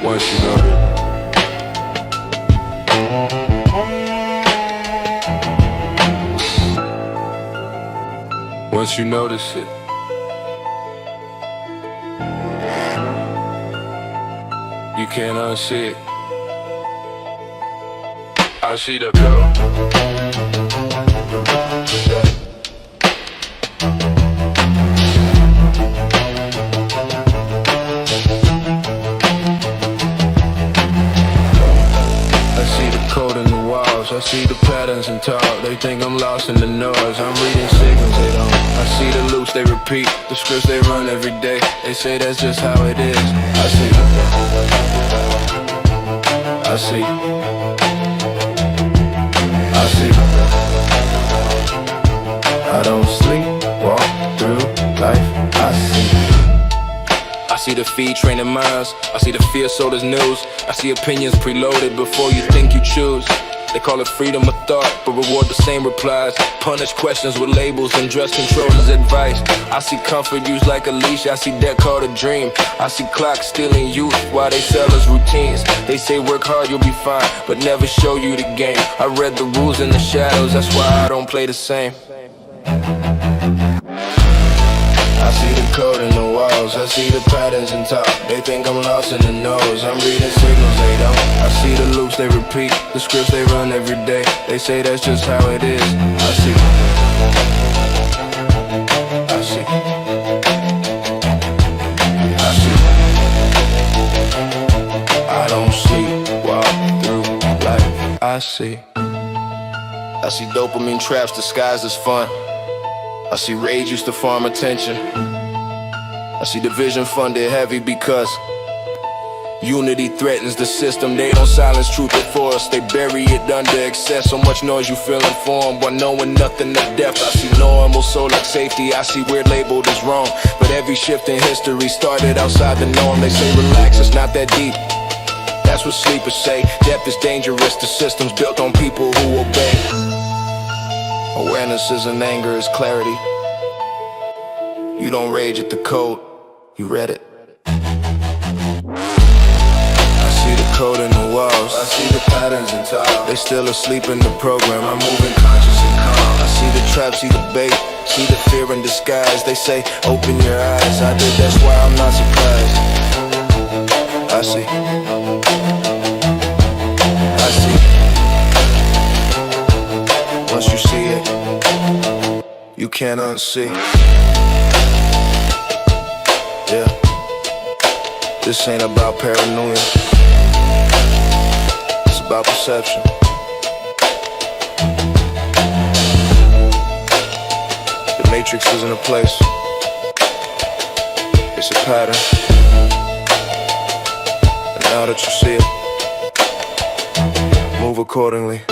Once you know it. Once you notice it, you can't unsee it. I see the girl. I see the patterns and talk. They think I'm lost in the noise. I'm reading signals, they don't. I see the loops, they repeat. The scripts they run every day. They say that's just how it is. I see. I see. I see. I don't sleep, walk through life. I see. I see the feed training minds. I see the fear sold as news. I see opinions preloaded before you think you choose. They call it freedom of thought, but reward the same replies. Punish questions with labels and dress control as advice. I see comfort used like a leash, I see debt called a dream. I see clocks stealing youth while they sell us routines. They say work hard, you'll be fine, but never show you the game. I read the rules in the shadows, that's why I don't play the same. I see the code in the walls, I see the patterns and talk. They think I'm lost in the nose, I'm reading signals, they don't. I see the loops, they repeat, the scripts they run every day. They say that's just how it is. I see. I see. I see. I don't sleep, walk through life. I see. I see dopamine traps disguised as fun. I see rage used to farm attention. I see division funded heavy because unity threatens the system. They don't silence truth before us, they bury it under excess. So much noise you feel informed while knowing nothing of depth. I see normal, so like safety, I see we're labeled as wrong. But every shift in history started outside the norm. They say relax, it's not that deep. That's what sleepers say. Depth is dangerous, the system's built on people who obey. Awareness isn't anger, it's clarity. You don't rage at the code, you read it. I see the code in the walls, I see the patterns and talk. They still asleep in the program, I'm moving conscious and calm. I see the trap, see the bait, see the fear in disguise. They say, open your eyes, I did, that's why I'm not surprised. I see. I see. Once you see it, you can't unsee. Yeah, this ain't about paranoia, it's about perception. The matrix isn't a place, it's a pattern. And now that you see it, move accordingly.